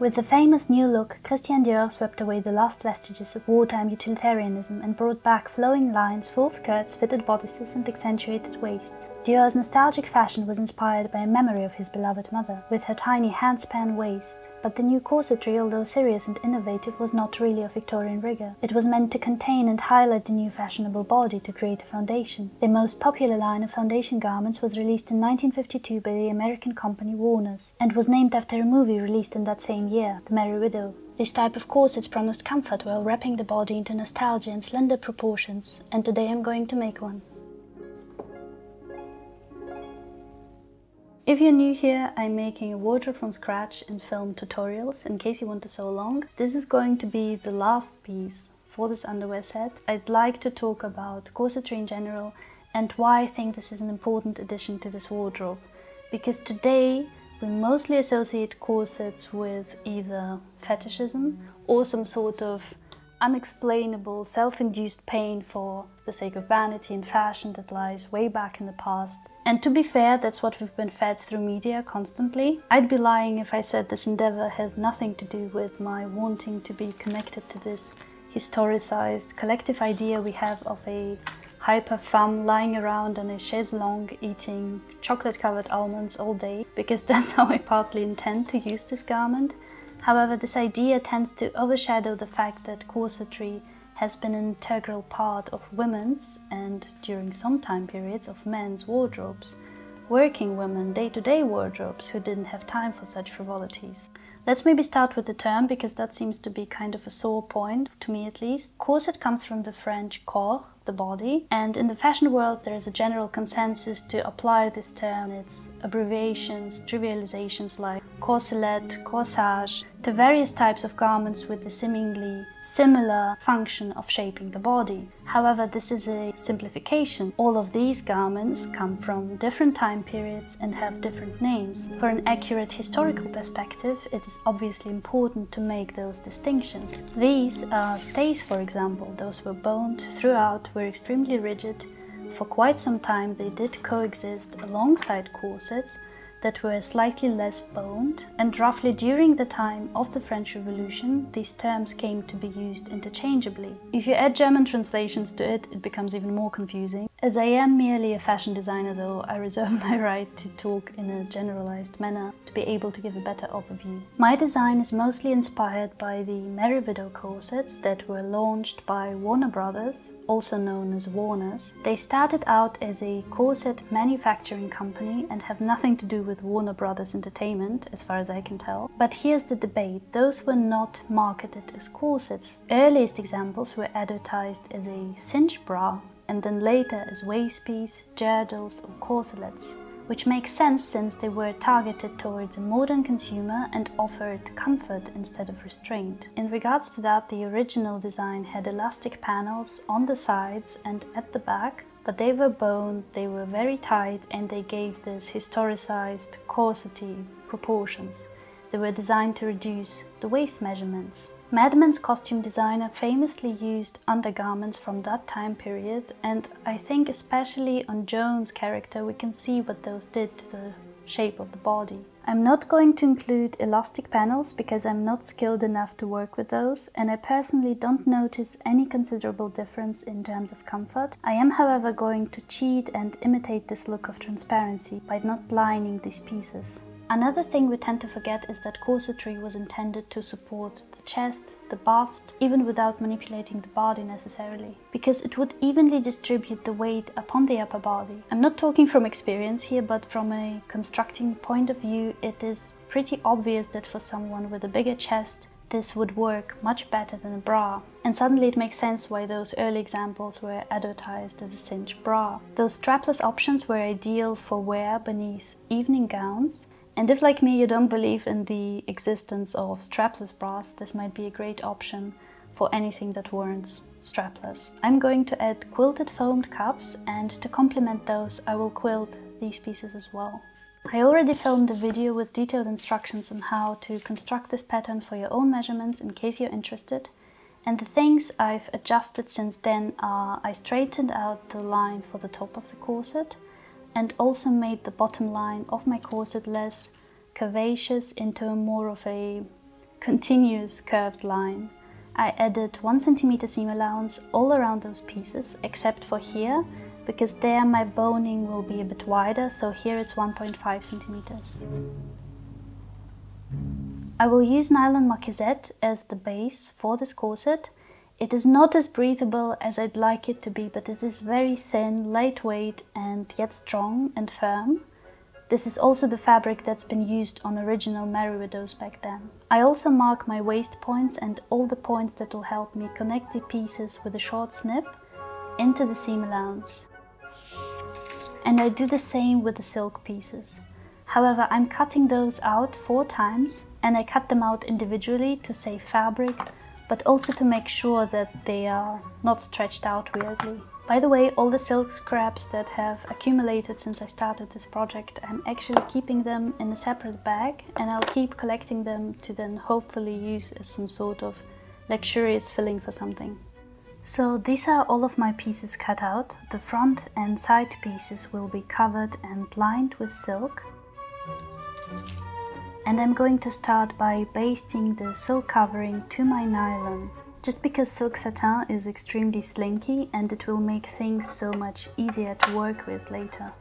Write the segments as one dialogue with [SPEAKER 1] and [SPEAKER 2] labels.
[SPEAKER 1] With the famous new look, Christian Dior swept away the last vestiges of wartime utilitarianism and brought back flowing lines, full skirts, fitted bodices and accentuated waists. Dior's nostalgic fashion was inspired by a memory of his beloved mother, with her tiny handspan waist. But the new corsetry, although serious and innovative, was not really of Victorian rigor. It was meant to contain and highlight the new fashionable body to create a foundation. The most popular line of foundation garments was released in 1952 by the American company Warner's, and was named after a movie released in that same year, The Merry Widow. This type of corsets promised comfort while wrapping the body into nostalgia and slender proportions, and today I'm going to make one. If you're new here, I'm making a wardrobe from scratch and film tutorials in case you want to sew along. This is going to be the last piece for this underwear set. I'd like to talk about corsetry in general and why I think this is an important addition to this wardrobe. Because today we mostly associate corsets with either fetishism or some sort of unexplainable self-induced pain for the sake of vanity and fashion that lies way back in the past. And to be fair, that's what we've been fed through media constantly. I'd be lying if I said this endeavor has nothing to do with my wanting to be connected to this historicized collective idea we have of a hyper femme lying around on a chaise longue eating chocolate-covered almonds all day, because that's how I partly intend to use this garment. However, this idea tends to overshadow the fact that corsetry has been an integral part of women's, and during some time periods of men's wardrobes. Working women, day-to-day wardrobes who didn't have time for such frivolities. Let's maybe start with the term, because that seems to be kind of a sore point, to me at least. Corset comes from the French corps, the body, and in the fashion world there is a general consensus to apply this term, its abbreviations, trivializations like corselet, corsage, to various types of garments with the seemingly similar function of shaping the body. However, this is a simplification. All of these garments come from different time periods and have different names. For an accurate historical perspective, it is obviously important to make those distinctions. These are stays, for example. Those were boned throughout, were extremely rigid. For quite some time they did coexist alongside corsets that were slightly less boned, and roughly during the time of the French Revolution these terms came to be used interchangeably. If you add German translations to it, it becomes even more confusing. As I am merely a fashion designer though, I reserve my right to talk in a generalized manner to be able to give a better overview. My design is mostly inspired by the Merry Widow corsets that were launched by Warner Brothers, also known as Warner's. They started out as a corset manufacturing company and have nothing to do with Warner Brothers Entertainment, as far as I can tell. But here's the debate. Those were not marketed as corsets. Earliest examples were advertised as a cinch bra, and then later as waistpiece, girdles or corselets, which makes sense since they were targeted towards a modern consumer and offered comfort instead of restraint. In regards to that, the original design had elastic panels on the sides and at the back, but they were boned, they were very tight, and they gave this historicized, corsety proportions. They were designed to reduce the waist measurements. Mad Men's costume designer famously used undergarments from that time period, and I think especially on Joan's character we can see what those did to the shape of the body. I'm not going to include elastic panels because I'm not skilled enough to work with those, and I personally don't notice any considerable difference in terms of comfort. I am, however, going to cheat and imitate this look of transparency by not lining these pieces. Another thing we tend to forget is that corsetry was intended to support the chest, the bust, even without manipulating the body necessarily, because it would evenly distribute the weight upon the upper body. I'm not talking from experience here, but from a constructing point of view, it is pretty obvious that for someone with a bigger chest, this would work much better than a bra. And suddenly it makes sense why those early examples were advertised as a cinch bra. Those strapless options were ideal for wear beneath evening gowns. And if, like me, you don't believe in the existence of strapless bras, this might be a great option for anything that warrants strapless. I'm going to add quilted foamed cups, and to complement those I will quilt these pieces as well. I already filmed a video with detailed instructions on how to construct this pattern for your own measurements in case you're interested. And the things I've adjusted since then are I straightened out the line for the top of the corset, and also made the bottom line of my corset less curvaceous into more of a continuous curved line. I added 1 cm seam allowance all around those pieces, except for here, because there my boning will be a bit wider, so here it's 1.5 centimeters. I will use nylon marquisette as the base for this corset. It is not as breathable as I'd like it to be, but it is very thin, lightweight and yet strong and firm. This is also the fabric that's been used on original Mary Widows back then. I also mark my waist points and all the points that will help me connect the pieces with a short snip into the seam allowance. And I do the same with the silk pieces. However, I'm cutting those out 4 times, and I cut them out individually to save fabric, but also to make sure that they are not stretched out weirdly. By the way, all the silk scraps that have accumulated since I started this project, I'm actually keeping them in a separate bag, and I'll keep collecting them to then hopefully use as some sort of luxurious filling for something. So these are all of my pieces cut out. The front and side pieces will be covered and lined with silk. And I'm going to start by basting the silk covering to my nylon, just because silk satin is extremely slinky and it will make things so much easier to work with later.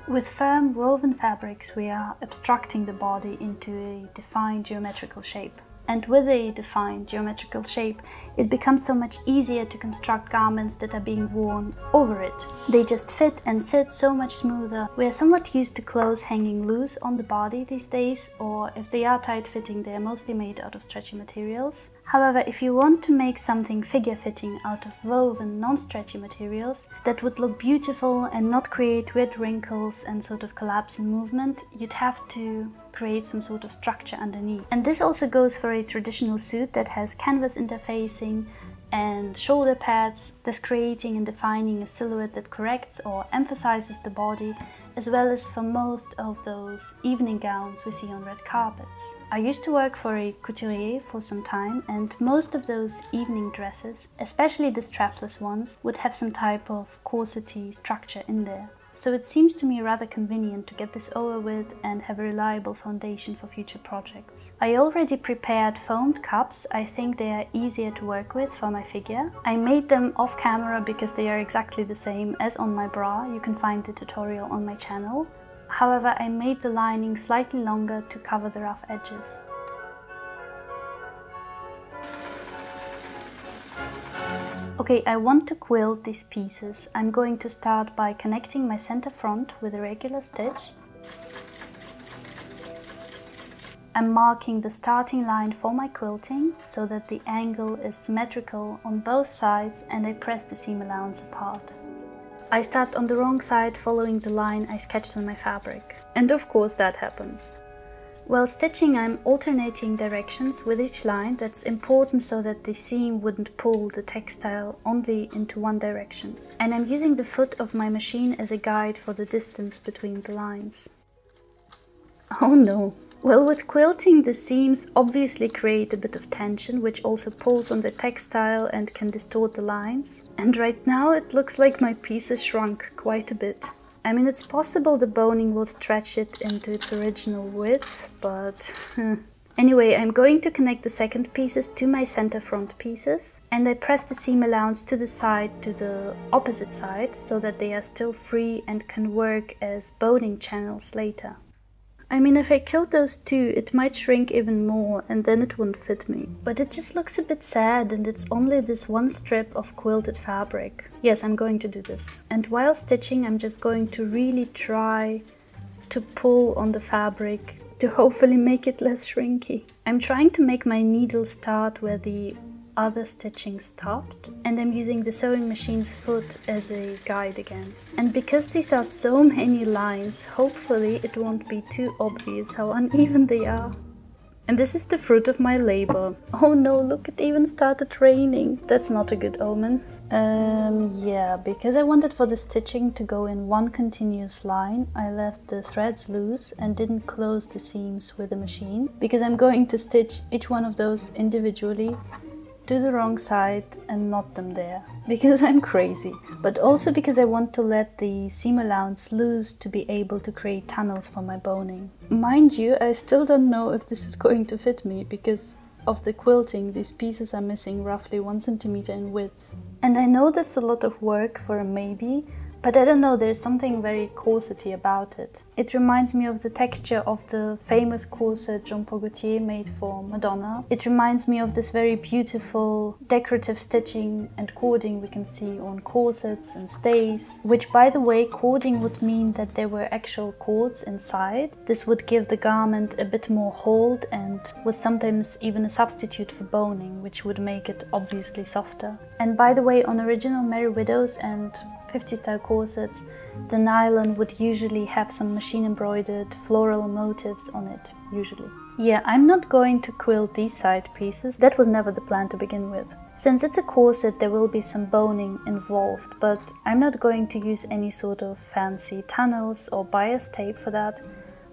[SPEAKER 1] With firm woven fabrics we are abstracting the body into a defined geometrical shape. And with a defined geometrical shape, it becomes so much easier to construct garments that are being worn over it. They just fit and sit so much smoother. We are somewhat used to clothes hanging loose on the body these days, or if they are tight-fitting, they are mostly made out of stretchy materials. However, if you want to make something figure-fitting out of woven, non-stretchy materials that would look beautiful and not create weird wrinkles and sort of collapse in movement, you'd have to create some sort of structure underneath. And this also goes for a traditional suit that has canvas interfacing and shoulder pads, thus creating and defining a silhouette that corrects or emphasizes the body, as well as for most of those evening gowns we see on red carpets. I used to work for a couturier for some time, and most of those evening dresses, especially the strapless ones, would have some type of corsety structure in there. So it seems to me rather convenient to get this over with and have a reliable foundation for future projects. I already prepared foamed cups. I think they are easier to work with for my figure. I made them off camera because they are exactly the same as on my bra. You can find the tutorial on my channel. However, I made the lining slightly longer to cover the rough edges. Okay, I want to quilt these pieces. I'm going to start by connecting my center front with a regular stitch. I'm marking the starting line for my quilting so that the angle is symmetrical on both sides, and I press the seam allowance apart. I start on the wrong side following the line I sketched on my fabric. And of course that happens. While stitching, I'm alternating directions with each line. That's important so that the seam wouldn't pull the textile only into one direction. And I'm using the foot of my machine as a guide for the distance between the lines. Oh no! Well, with quilting the seams obviously create a bit of tension, which also pulls on the textile and can distort the lines. And right now it looks like my piece has shrunk quite a bit. I mean, it's possible the boning will stretch it into its original width, but anyway, I'm going to connect the second pieces to my center front pieces, and I press the seam allowance to the side, to the opposite side, so that they are still free and can work as boning channels later. I mean, if I killed those two, it might shrink even more and then it wouldn't fit me. But it just looks a bit sad, and it's only this one strip of quilted fabric. Yes, I'm going to do this. And while stitching, I'm just going to really try to pull on the fabric to hopefully make it less shrinky. I'm trying to make my needle start where the other stitching stopped, and I'm using the sewing machine's foot as a guide again. And because these are so many lines, hopefully it won't be too obvious how uneven they are. And this is the fruit of my labor. Oh no, look, it even started raining. That's not a good omen. Yeah, because I wanted for the stitching to go in one continuous line, I left the threads loose and didn't close the seams with the machine, because I'm going to stitch each one of those individually to the wrong side and knot them there. Because I'm crazy, but also because I want to let the seam allowance loose to be able to create tunnels for my boning. Mind you, I still don't know if this is going to fit me, because of the quilting, these pieces are missing roughly 1 centimeter in width. And I know that's a lot of work for a maybe, but I don't know, there's something very corsety about it. It reminds me of the texture of the famous corset Jean-Paul Gaultier made for Madonna. It reminds me of this very beautiful decorative stitching and cording we can see on corsets and stays, which, by the way, cording would mean that there were actual cords inside. This would give the garment a bit more hold and was sometimes even a substitute for boning, which would make it obviously softer. And by the way, on original Merry Widows and 50 style corsets, the nylon would usually have some machine embroidered floral motifs on it, usually. Yeah, I'm not going to quilt these side pieces, that was never the plan to begin with. Since it's a corset, there will be some boning involved, but I'm not going to use any sort of fancy tunnels or bias tape for that.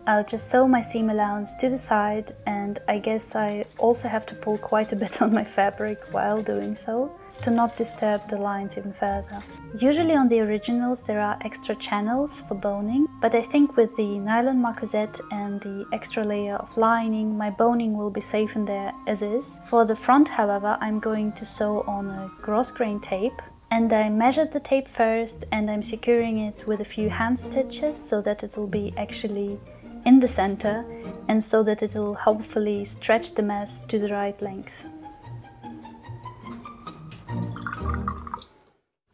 [SPEAKER 1] I'll just sew my seam allowance to the side, and I guess I also have to pull quite a bit on my fabric while doing so, to not disturb the lines even further. Usually on the originals there are extra channels for boning, but I think with the nylon marquisette and the extra layer of lining, my boning will be safe in there as is. For the front, however, I'm going to sew on a gross grain tape, and I measured the tape first and I'm securing it with a few hand stitches so that it will be actually in the center and so that it will hopefully stretch the mess to the right length.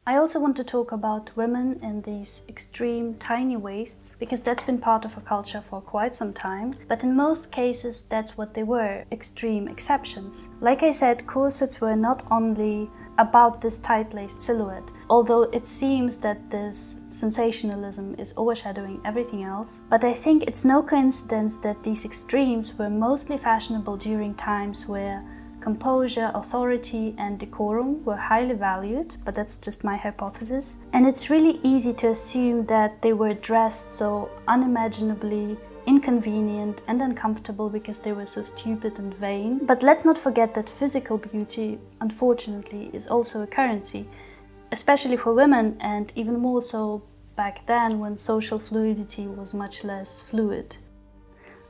[SPEAKER 1] I also want to talk about women in these extreme tiny waists, because that's been part of our culture for quite some time, but in most cases that's what they were, extreme exceptions. Like I said, corsets were not only about this tight-laced silhouette, although it seems that this sensationalism is overshadowing everything else, but I think it's no coincidence that these extremes were mostly fashionable during times where composure, authority and decorum were highly valued, but that's just my hypothesis. And it's really easy to assume that they were dressed so unimaginably inconvenient and uncomfortable because they were so stupid and vain. But let's not forget that physical beauty, unfortunately, is also a currency, especially for women, and even more so back then when social fluidity was much less fluid.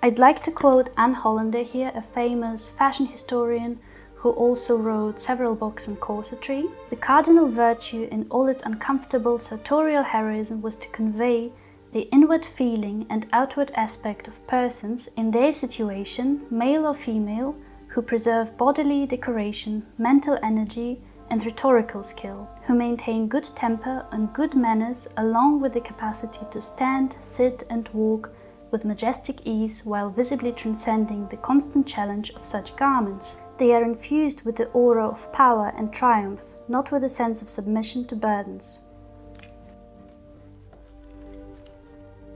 [SPEAKER 1] I'd like to quote Anne Hollander here, a famous fashion historian who also wrote several books on corsetry. The cardinal virtue in all its uncomfortable sartorial heroism was to convey the inward feeling and outward aspect of persons in their situation, male or female, who preserve bodily decoration, mental energy and rhetorical skill, who maintain good temper and good manners along with the capacity to stand, sit and walk with majestic ease while visibly transcending the constant challenge of such garments. They are infused with the aura of power and triumph, not with a sense of submission to burdens.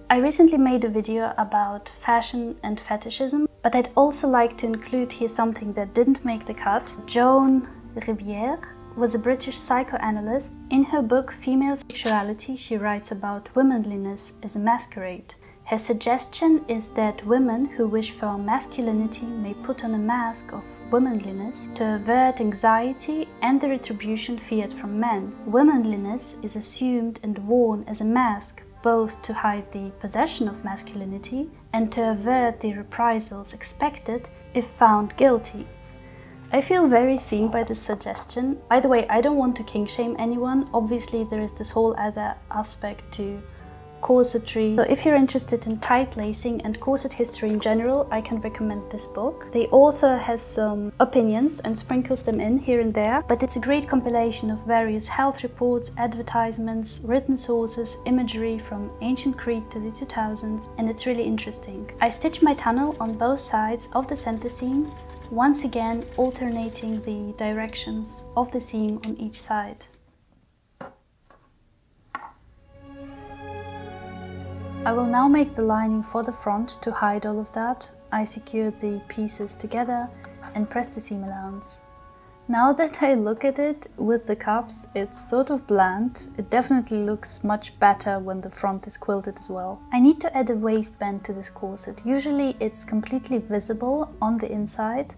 [SPEAKER 1] I recently made a video about fashion and fetishism, but I'd also like to include here something that didn't make the cut. Joan Riviere was a British psychoanalyst. In her book Female Sexuality, she writes about womanliness as a masquerade. Her suggestion is that women who wish for masculinity may put on a mask of womanliness to avert anxiety and the retribution feared from men. Womanliness is assumed and worn as a mask, both to hide the possession of masculinity and to avert the reprisals expected if found guilty. I feel very seen by this suggestion. By the way, I don't want to kink shame anyone. Obviously, there is this whole other aspect to corsetry. So if you're interested in tight lacing and corset history in general, I can recommend this book. The author has some opinions and sprinkles them in here and there, but it's a great compilation of various health reports, advertisements, written sources, imagery from ancient Crete to the 2000s, and it's really interesting. I stitch my tunnel on both sides of the center seam, once again alternating the directions of the seam on each side. I will now make the lining for the front to hide all of that. I secured the pieces together and pressed the seam allowance. Now that I look at it with the cups, it's sort of bland. It definitely looks much better when the front is quilted as well. I need to add a waistband to this corset. Usually it's completely visible on the inside,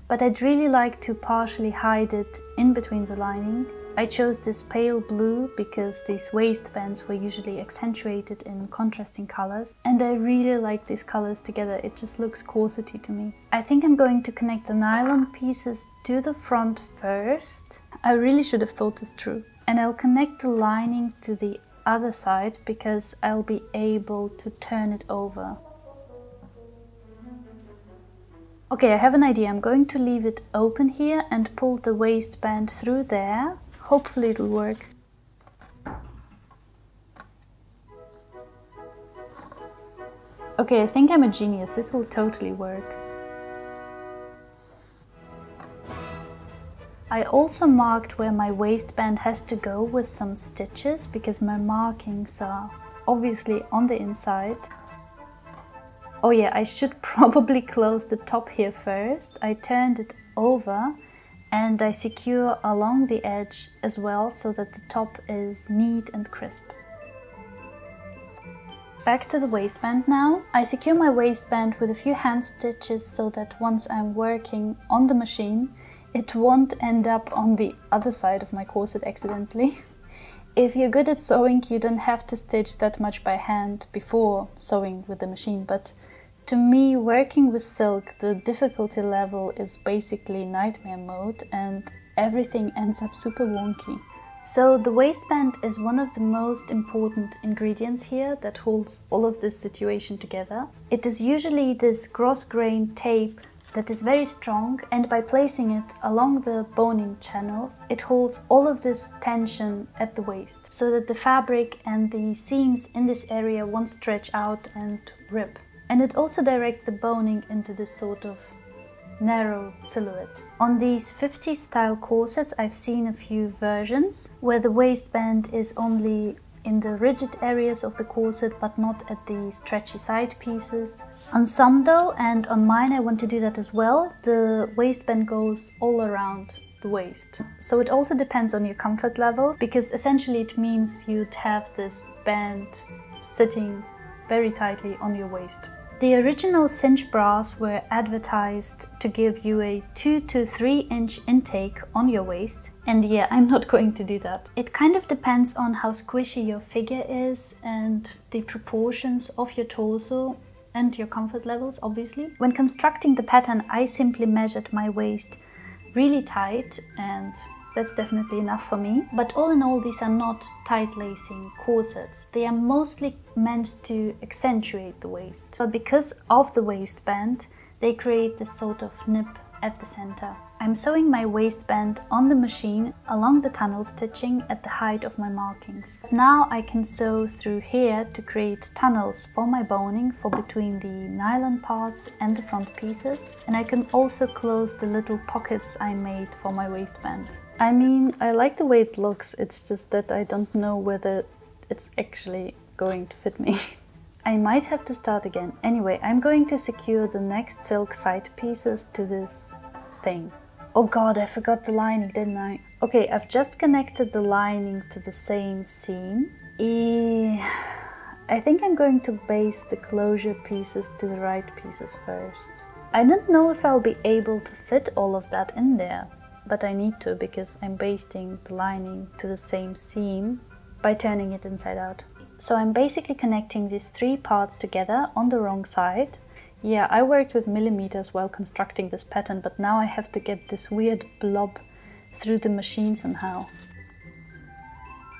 [SPEAKER 1] but I'd really like to partially hide it in between the lining. I chose this pale blue because these waistbands were usually accentuated in contrasting colors, and I really like these colors together. It just looks corsety to me. I think I'm going to connect the nylon pieces to the front first. I really should have thought this through. And I'll connect the lining to the other side because I'll be able to turn it over. Okay, I have an idea. I'm going to leave it open here and pull the waistband through there. Hopefully it'll work. Okay, I think I'm a genius. This will totally work. I also marked where my waistband has to go with some stitches because my markings are obviously on the inside. Oh yeah, I should probably close the top here first. I turned it over and I secure along the edge as well so that the top is neat and crisp. Back to the waistband now. I secure my waistband with a few hand stitches so that once I'm working on the machine, it won't end up on the other side of my corset accidentally. If you're good at sewing, you don't have to stitch that much by hand before sewing with the machine, but to me, working with silk, the difficulty level is basically nightmare mode and everything ends up super wonky. So the waistband is one of the most important ingredients here that holds all of this situation together. It is usually this gross-grain tape that is very strong, and by placing it along the boning channels, it holds all of this tension at the waist so that the fabric and the seams in this area won't stretch out and rip. And it also directs the boning into this sort of narrow silhouette. On these 50s style corsets, I've seen a few versions where the waistband is only in the rigid areas of the corset but not at the stretchy side pieces. On some though, and on mine I want to do that as well, the waistband goes all around the waist. So it also depends on your comfort level, because essentially it means you'd have this band sitting very tightly on your waist. The original cinch bras were advertised to give you a 2 to 3 inch intake on your waist, and yeah, I'm not going to do that. It kind of depends on how squishy your figure is and the proportions of your torso and your comfort levels, obviously. When constructing the pattern, I simply measured my waist really tight, and that's definitely enough for me. But all in all, these are not tight lacing corsets. They are mostly meant to accentuate the waist. But because of the waistband, they create this sort of nip at the center. I'm sewing my waistband on the machine along the tunnel stitching at the height of my markings. Now I can sew through here to create tunnels for my boning for between the nylon parts and the front pieces. And I can also close the little pockets I made for my waistband. I mean, I like the way it looks, it's just that I don't know whether it's actually going to fit me. I might have to start again. Anyway, I'm going to secure the next silk side pieces to this thing. Oh god, I forgot the lining, didn't I? Okay, I've just connected the lining to the same seam. I think I'm going to baste the closure pieces to the right pieces first. I don't know if I'll be able to fit all of that in there, but I need to because I'm basting the lining to the same seam by turning it inside out. So I'm basically connecting these 3 parts together on the wrong side. Yeah, I worked with millimeters while constructing this pattern, but now I have to get this weird blob through the machine somehow.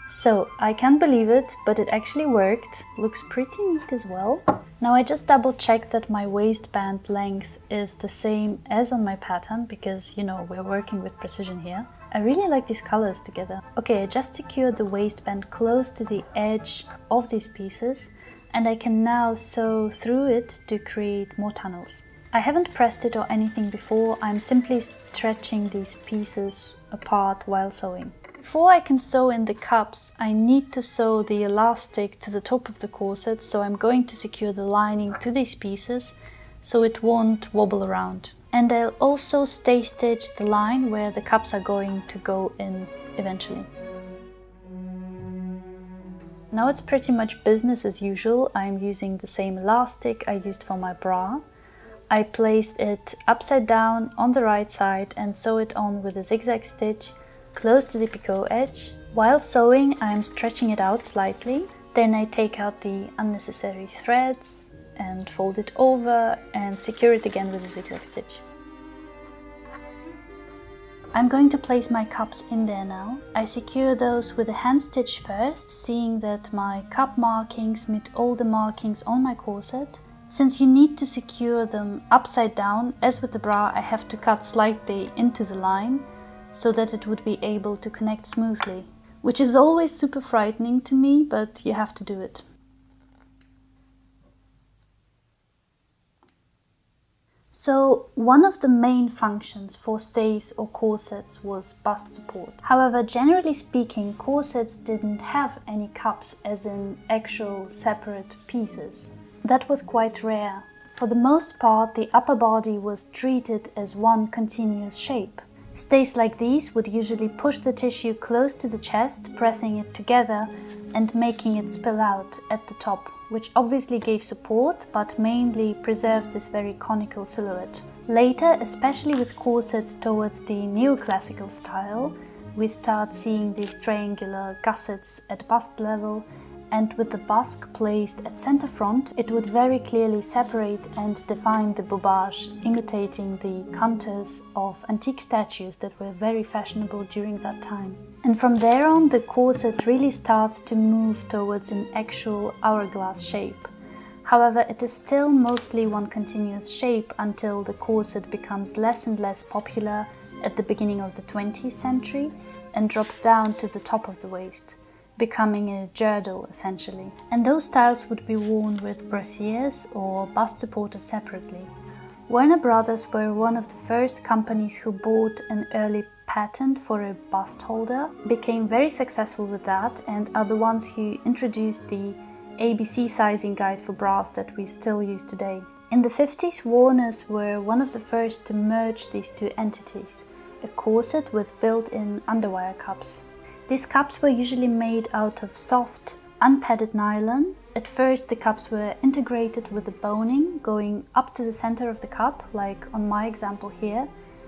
[SPEAKER 1] So I can't believe it, but it actually worked. Looks pretty neat as well. Now I just double checked that my waistband length is the same as on my pattern, because you know, we're working with precision here. I really like these colors together. Okay, I just secured the waistband close to the edge of these pieces, and I can now sew through it to create more tunnels. I haven't pressed it or anything before, I'm simply stretching these pieces apart while sewing. Before I can sew in the cups, I need to sew the elastic to the top of the corset, so I'm going to secure the lining to these pieces so it won't wobble around. And I'll also stay stitch the line where the cups are going to go in eventually. Now it's pretty much business as usual. I'm using the same elastic I used for my bra. I placed it upside down on the right side and sew it on with a zigzag stitch close to the picot edge. While sewing, I'm stretching it out slightly. Then I take out the unnecessary threads and fold it over and secure it again with a zigzag stitch. I'm going to place my cups in there now. I secure those with a hand stitch first, seeing that my cup markings meet all the markings on my corset. Since you need to secure them upside down, as with the bra, I have to cut slightly into the line so that it would be able to connect smoothly, which is always super frightening to me, but you have to do it. So one of the main functions for stays or corsets was bust support. However, generally speaking, corsets didn't have any cups as in actual separate pieces. That was quite rare. For the most part, the upper body was treated as one continuous shape. Stays like these would usually push the tissue close to the chest, pressing it together and making it spill out at the top, which obviously gave support but mainly preserved this very conical silhouette. Later, especially with corsets towards the neoclassical style, we start seeing these triangular gussets at bust level, and with the basque placed at center front, it would very clearly separate and define the bobage, imitating the contours of antique statues that were very fashionable during that time. And from there on, the corset really starts to move towards an actual hourglass shape. However, it is still mostly one continuous shape until the corset becomes less and less popular at the beginning of the 20th century and drops down to the top of the waist, becoming a girdle essentially. And those styles would be worn with brassières or bust supporters separately. Warner Brothers were one of the first companies who bought an early patent for a bust holder, became very successful with that, and are the ones who introduced the ABC sizing guide for bras that we still use today. In the 50s, Warners were one of the first to merge these two entities, a corset with built-in underwire cups. These cups were usually made out of soft, unpadded nylon. At first the cups were integrated with the boning going up to the center of the cup, like on my example here,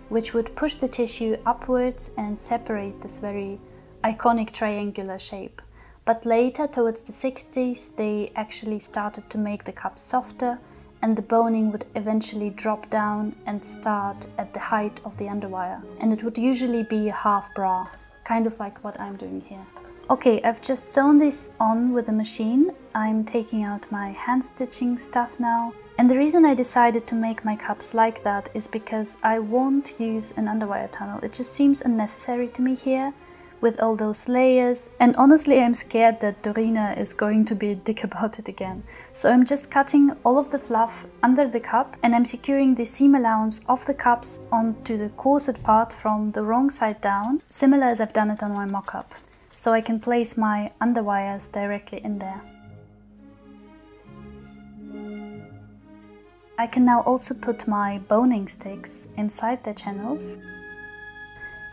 [SPEAKER 1] which would push the tissue upwards and separate this very iconic triangular shape. But later, towards the 60s, they actually started to make the cups softer, and the boning would eventually drop down and start at the height of the underwire. And it would usually be a half bra, kind of like what I'm doing here. Okay, I've just sewn this on with the machine. I'm taking out my hand stitching stuff now. And the reason I decided to make my cups like that is because I won't use an underwire tunnel. It just seems unnecessary to me here with all those layers. And honestly, I'm scared that Dorina is going to be a dick about it again. So I'm just cutting all of the fluff under the cup, and I'm securing the seam allowance of the cups onto the corset part from the wrong side down, similar as I've done it on my mock-up, so I can place my underwires directly in there. I can now also put my boning sticks inside their channels.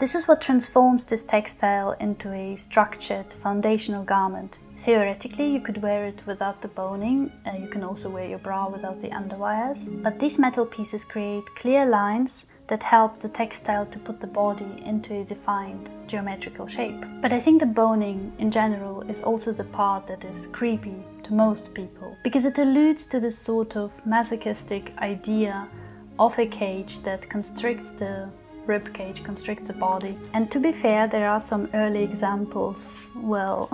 [SPEAKER 1] This is what transforms this textile into a structured foundational garment. Theoretically, you could wear it without the boning, you can also wear your bra without the underwires, but these metal pieces create clear lines that help the textile to put the body into a defined geometrical shape. But I think the boning in general is also the part that is creepy to most people, because it alludes to this sort of masochistic idea of a cage that constricts the rib cage, constricts the body. And to be fair, there are some early examples, well...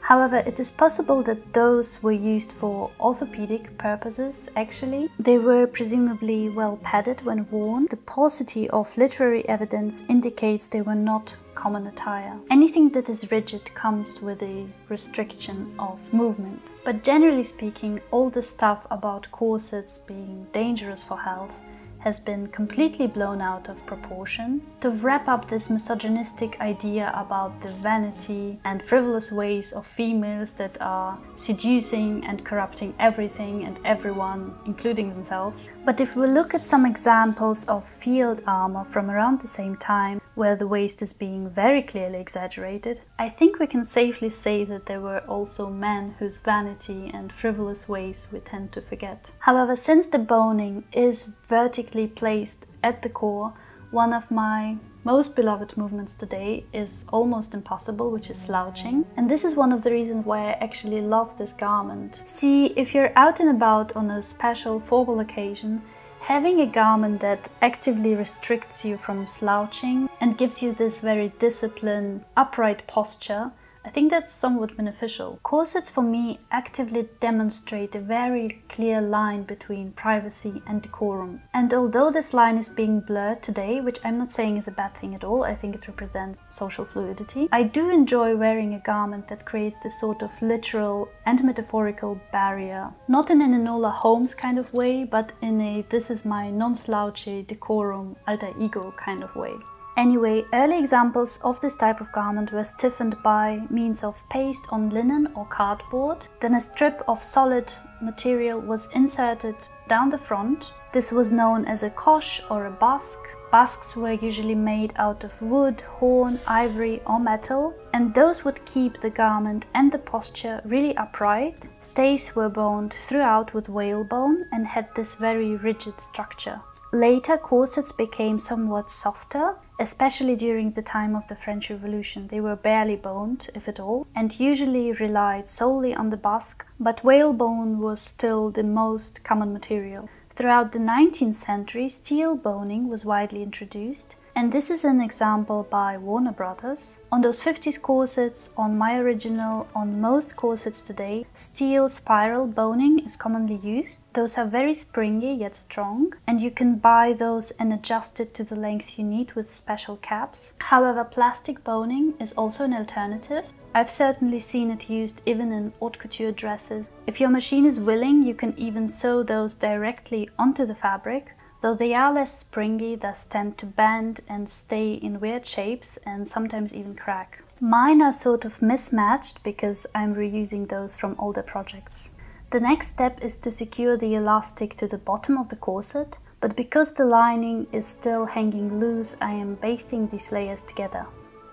[SPEAKER 1] However, it is possible that those were used for orthopedic purposes, actually. They were presumably well padded when worn. The paucity of literary evidence indicates they were not common attire. Anything that is rigid comes with a restriction of movement. But generally speaking, all the stuff about corsets being dangerous for health has been completely blown out of proportion. To wrap up this misogynistic idea about the vanity and frivolous ways of females that are seducing and corrupting everything and everyone, including themselves. But if we look at some examples of field armor from around the same time, where the waist is being very clearly exaggerated, I think we can safely say that there were also men whose vanity and frivolous ways we tend to forget. However, since the boning is vertically placed at the core, one of my most beloved movements today is almost impossible, which is slouching. And this is one of the reasons why I actually love this garment. See, if you're out and about on a special formal occasion, having a garment that actively restricts you from slouching and gives you this very disciplined, upright posture, I think that's somewhat beneficial. Corsets for me actively demonstrate a very clear line between privacy and decorum. And although this line is being blurred today, which I'm not saying is a bad thing at all, I think it represents social fluidity, I do enjoy wearing a garment that creates this sort of literal and metaphorical barrier. Not in an Enola Holmes kind of way, but in a this is my non-slouchy decorum alter ego kind of way. Anyway, early examples of this type of garment were stiffened by means of paste on linen or cardboard. Then a strip of solid material was inserted down the front. This was known as a coche or a basque. Basques were usually made out of wood, horn, ivory or metal, and those would keep the garment and the posture really upright. Stays were boned throughout with whalebone and had this very rigid structure. Later, corsets became somewhat softer, especially during the time of the French Revolution. They were barely boned, if at all, and usually relied solely on the basque, but whalebone was still the most common material. Throughout the 19th century, steel boning was widely introduced, and this is an example by Warner Brothers. On those 50s corsets, on my original, on most corsets today, steel spiral boning is commonly used. Those are very springy yet strong, and you can buy those and adjust it to the length you need with special caps. However, plastic boning is also an alternative. I've certainly seen it used even in haute couture dresses. If your machine is willing, you can even sew those directly onto the fabric, though they are less springy, thus tend to bend and stay in weird shapes and sometimes even crack. Mine are sort of mismatched because I'm reusing those from older projects. The next step is to secure the elastic to the bottom of the corset, but because the lining is still hanging loose, I am basting these layers together.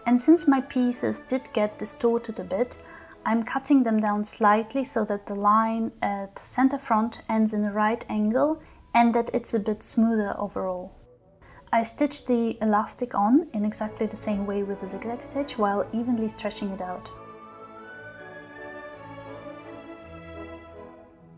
[SPEAKER 1] And since my pieces did get distorted a bit, I'm cutting them down slightly so that the line at center front ends in a right angle and that it's a bit smoother overall. I stitched the elastic on in exactly the same way with a zigzag stitch while evenly stretching it out.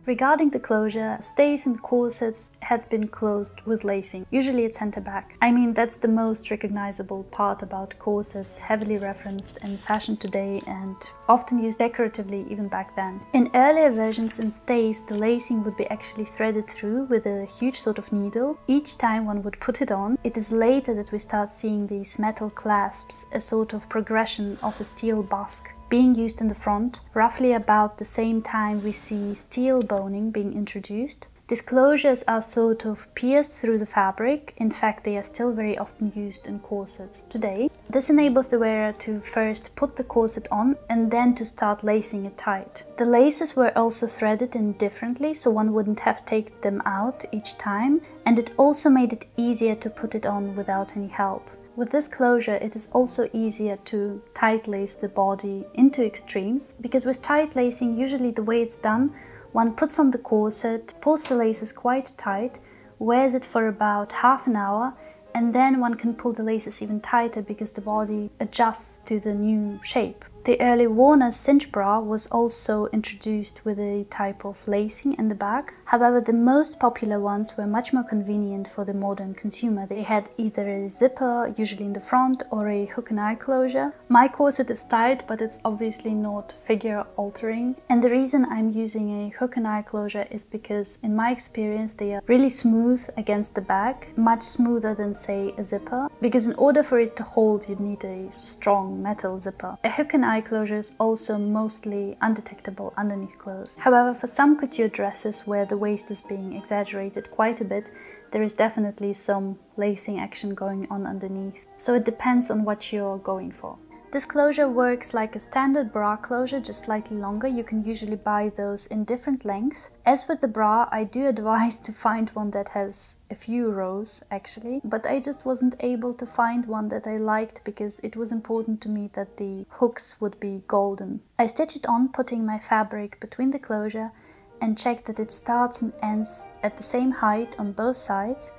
[SPEAKER 1] Regarding the closure, stays and corsets had been closed with lacing, usually at center back. I mean, that's the most recognizable part about corsets, heavily referenced in fashion today and often used decoratively even back then. In earlier versions in stays, the lacing would be actually threaded through with a huge sort of needle each time one would put it on. It is later that we start seeing these metal clasps, a sort of progression of a steel basque, being used in the front, roughly about the same time we see steel boning being introduced. These closures are sort of pierced through the fabric. In fact, they are still very often used in corsets today. This enables the wearer to first put the corset on and then to start lacing it tight. The laces were also threaded in differently, so one wouldn't have to take them out each time, and it also made it easier to put it on without any help. With this closure, it is also easier to tight lace the body into extremes, because with tight lacing, usually the way it's done, one puts on the corset, pulls the laces quite tight, wears it for about half an hour, and then one can pull the laces even tighter because the body adjusts to the new shape. The early Warner cinch bra was also introduced with a type of lacing in the back. However, the most popular ones were much more convenient for the modern consumer. They had either a zipper, usually in the front, or a hook and eye closure. My corset is tight, but it's obviously not figure altering. And the reason I'm using a hook and eye closure is because in my experience they are really smooth against the back, much smoother than say a zipper, because in order for it to hold you'd need a strong metal zipper. A hook and eye closure is also mostly undetectable underneath clothes. However, for some couture dresses where the waist is being exaggerated quite a bit, there is definitely some lacing action going on underneath. So it depends on what you're going for. This closure works like a standard bra closure, just slightly longer. You can usually buy those in different lengths. As with the bra, I do advise to find one that has a few rows actually, but I just wasn't able to find one that I liked because it was important to me that the hooks would be golden. I stitch it on, putting my fabric between the closure and check that it starts and ends at the same height on both sides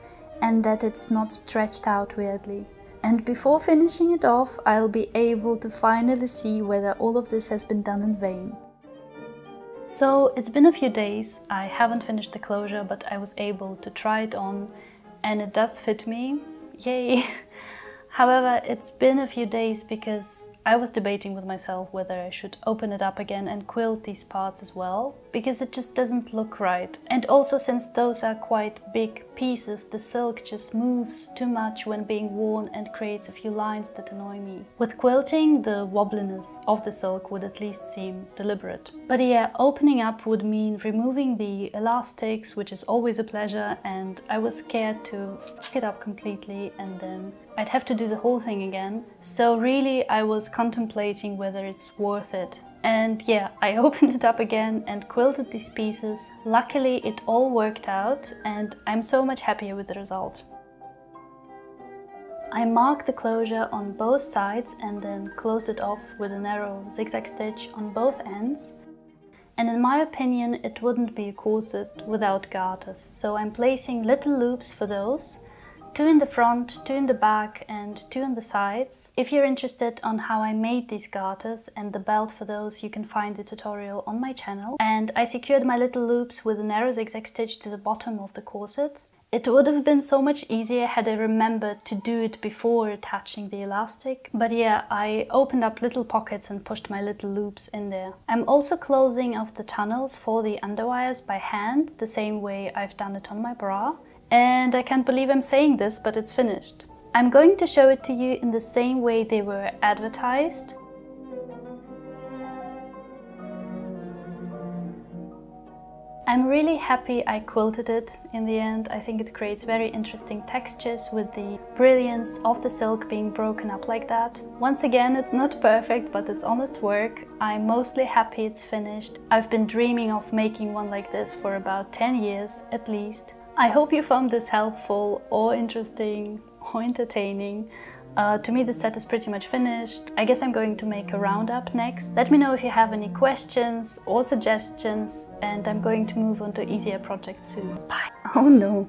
[SPEAKER 1] and that it's not stretched out weirdly. And before finishing it off, I'll be able to finally see whether all of this has been done in vain. So it's been a few days, I haven't finished the closure, but I was able to try it on and it does fit me, yay! However, it's been a few days because I was debating with myself whether I should open it up again and quilt these parts as well, because it just doesn't look right. And also, since those are quite big pieces, the silk just moves too much when being worn and creates a few lines that annoy me. With quilting, the wobbliness of the silk would at least seem deliberate. But yeah, opening up would mean removing the elastics, which is always a pleasure, and I was scared to fuck it up completely and then I'd have to do the whole thing again. So really I was contemplating whether it's worth it. And yeah, I opened it up again and quilted these pieces. Luckily it all worked out and I'm so much happier with the result. I marked the closure on both sides and then closed it off with a narrow zigzag stitch on both ends. And in my opinion it wouldn't be a corset without garters, so I'm placing little loops for those. 2 in the front, 2 in the back and 2 on the sides. If you're interested on how I made these garters and the belt for those, you can find the tutorial on my channel. And I secured my little loops with a narrow zigzag stitch to the bottom of the corset. It would have been so much easier had I remembered to do it before attaching the elastic. But yeah, I opened up little pockets and pushed my little loops in there. I'm also closing off the tunnels for the underwires by hand, the same way I've done it on my bra. And I can't believe I'm saying this, but it's finished. I'm going to show it to you in the same way they were advertised. I'm really happy I quilted it in the end. I think it creates very interesting textures with the brilliance of the silk being broken up like that. Once again, it's not perfect, but it's honest work. I'm mostly happy it's finished. I've been dreaming of making one like this for about 10 years at least. I hope you found this helpful or interesting or entertaining. To me, the set is pretty much finished. I guess I'm going to make a roundup next. Let me know if you have any questions or suggestions, and I'm going to move on to easier projects soon. Bye! Oh no!